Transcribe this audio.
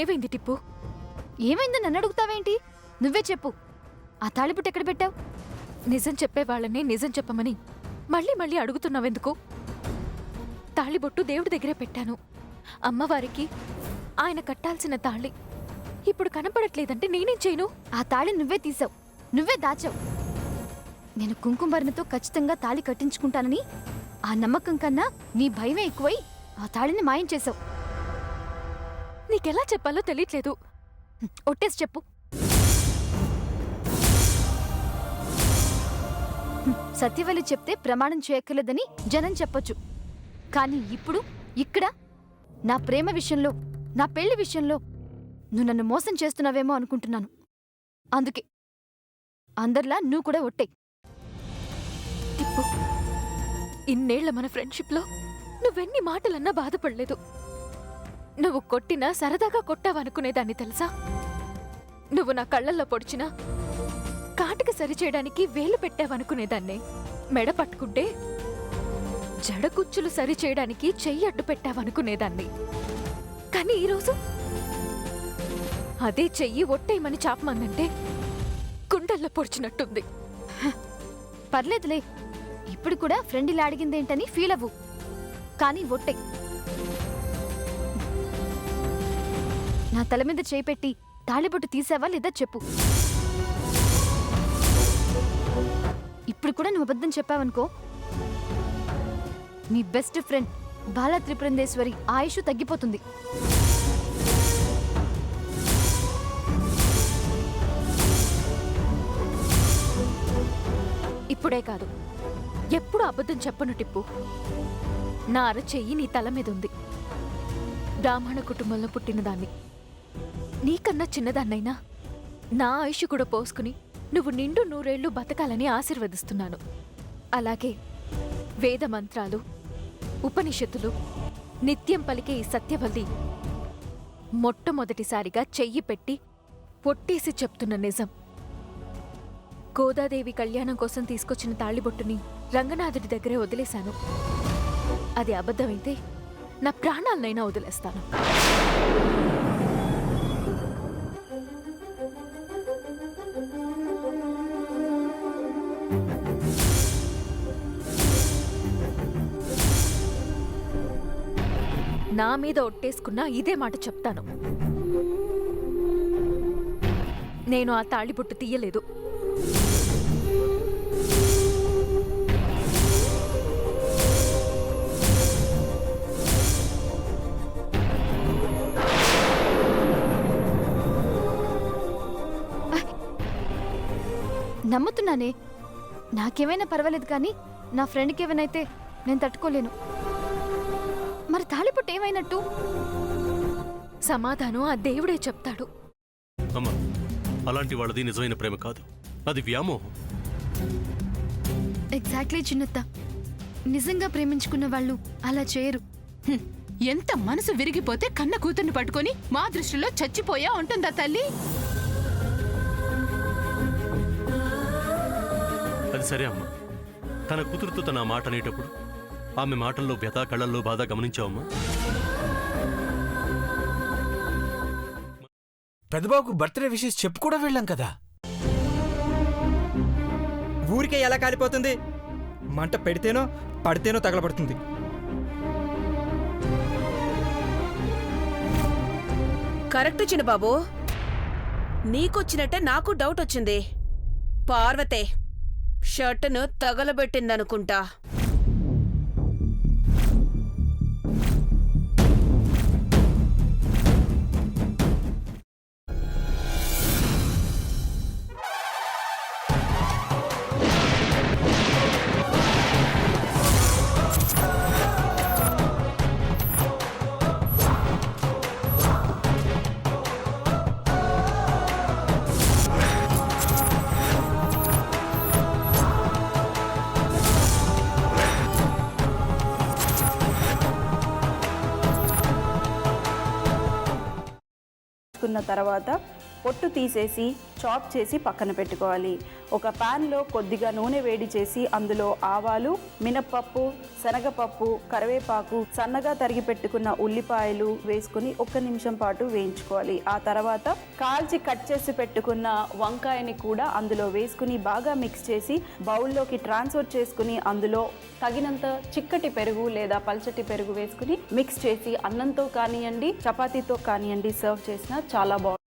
ఏమైంది టిప్పు? ఏమైందో నన్ను అడుగుతావేంటి? నువ్వే చెప్పు. ఆ తాళిబుట్టు ఎక్కడ పెట్టావు? నిజం చెప్పేవాళ్ళని నిజం చెప్పమని మళ్ళీ మళ్ళీ అడుగుతున్నావెందుకు? తాళిబొట్టు దేవుడి దగ్గరే పెట్టాను. అమ్మవారికి ఆయన కట్టాల్సిన తాళి ఇప్పుడు కనపడట్లేదంటే నేనేం చేయను? ఆ తాళి నువ్వే తీసావు, నువ్వే దాచావు. నేను కుంకుమర్ణతో ఖచ్చితంగా తాళి కట్టించుకుంటానని ఆ నమ్మకం కన్నా నీ భయమే ఎక్కువై ఆ తాళిని మాయం చేసావు. నీకెలా చెప్పాలో తెలియట్లేదు. ఒట్టేసి చెప్పు. సత్యవల్లి చెప్తే ప్రమాణం చేయక్కర్లేదని జనం చెప్పొచ్చు. కానీ ఇప్పుడు ఇక్కడ నా ప్రేమ విషయంలో, నా పెళ్లి విషయంలో నువ్వు నన్ను మోసం చేస్తున్నావేమో అనుకుంటున్నాను. అందుకే అందర్లా నువ్వు కూడా ఒట్టే. టిప్పు, ఇన్నేళ్ల మన ఫ్రెండ్షిప్లో నువ్వెన్ని మాటలన్నా బాధపడలేదు. నువ్వు కొట్టినా సరదాగా కొట్టావనుకునేదాన్ని తెలుసా? నువ్వు నా కళ్ళల్లో పొడిచినా కాటిక సరిచేయడానికి వేలు పెట్టావనుకునేదాన్నే. మెడ పట్టుకుంటే జడకుచ్చులు సరిచేయడానికి చెయ్యి అడ్డు పెట్టావనుకునేదాన్ని. కానీ ఈరోజు అదే చెయ్యి ఒట్టేయమని చాపమందంటే గుండెల్లో పొడిచినట్టుంది. పర్లేదులే, ఇప్పుడు కూడా ఫ్రెండ్ ఇలా అడిగిందేంటని ఫీల్ అవ్వు. కానీ ఒట్టే. నా తల మీద చేయి పెట్టి తాళిబొట్టు తీసావా లేదా చెప్పు. ఇప్పుడు కూడా నువ్వు అబద్ధం చెప్పావనుకో, నీ బెస్ట్ ఫ్రెండ్ బాలా త్రిపురంధేశ్వరి ఆయుష్ తగ్గిపోతుంది. ఇప్పుడే కాదు, ఎప్పుడు అబద్ధం చెప్పను టిప్పు. నా అరచెయ్యి నీ తల మీద ఉంది. బ్రాహ్మణ కుటుంబంలో పుట్టినదాన్ని, నీకన్నా చిన్నదాన్నైనా నా ఆయుష్ కూడా పోసుకుని నువ్వు నిండు నూరేళ్లు బతకాలని ఆశీర్వదిస్తున్నాను. అలాగే వేద మంత్రాలు, ఉపనిషత్తులు నిత్యం పలికే ఈ సత్యవల్లి మొట్టమొదటిసారిగా చెయ్యి పెట్టి పొట్టేసి చెప్తున్న నిజం. గోదాదేవి కళ్యాణం కోసం తీసుకొచ్చిన తాళిబొట్టుని రంగనాథుడి దగ్గరే వదిలేశాను. అది అబద్ధమైతే నా ప్రాణాలనైనా వదిలేస్తాను. నా మీద ఒట్టేసుకున్నా ఇదే మాట చెప్తాను. నేను ఆ తాళిబొట్టు తీయలేదు. నమ్ముతున్నానే, నాకేమైనా పర్వాలేదు, కానీ నా ఫ్రెండ్కి ఏమైనైతే నేను తట్టుకోలేను. మరి తాళిబొట్టు ఏమైనట్టు? సమాధానం ఆ దేవుడే చెప్తాడు. అమ్మా, అలాంటి వాళ్ళది నిజమైన ప్రేమ కాదు, అది వ్యామోహం. ఎగ్జాక్ట్లీ చిన్నత్త, నిజంగా ప్రేమించుకున్న వాళ్ళు అలా చేయరు. ఎంత మనసు విరిగిపోతే కన్న కూతుర్ని పట్టుకొని మా దృష్టిలో చచ్చిపోయా ఉంటుందా తల్లి? అది సరే అమ్మా, తన కూతురుతో తన మాట అనేటప్పుడు ఆమె మాటల్లో వ్యథ, కళ్ళల్లో బాధ గమనించావమ్మా? పెద్దబాబుకు బర్త్డే విషెస్ చెప్పు కూడా వెళ్ళాం కదా. ఊరికే ఎలా కాలిపోతుంది? మంట పెడితేనో పడితేనో తగలబడుతుంది. కరెక్ట్ చిన్నబాబు, నీకొచ్చినట్టే నాకు డౌట్ వచ్చింది. పార్వతే షర్టును తగలబెట్టిందనుకుంటా. తర్వాత పొట్టు తీసేసి చాప్ చేసి పక్కన పెట్టుకోవాలి. ఒక ప్యాన్లో కొద్దిగా నూనె వేడి చేసి అందులో ఆవాలు, మినప్పప్పు, శనగపప్పు, కరివేపాకు, సన్నగా తరిగి పెట్టుకున్న ఉల్లిపాయలు వేసుకుని 1 నిమిషం పాటు వేయించుకోవాలి. ఆ తర్వాత కాల్చి కట్ చేసి పెట్టుకున్న వంకాయని కూడా అందులో వేసుకుని బాగా మిక్స్ చేసి బౌల్లోకి ట్రాన్స్ఫర్ చేసుకుని అందులో తగినంత చిక్కటి పెరుగు లేదా పల్చటి పెరుగు వేసుకుని మిక్స్ చేసి అన్నంతో కానివ్వండి, చపాతీతో కానివ్వండి సర్వ్ చేసినా చాలా బాగుంటుంది.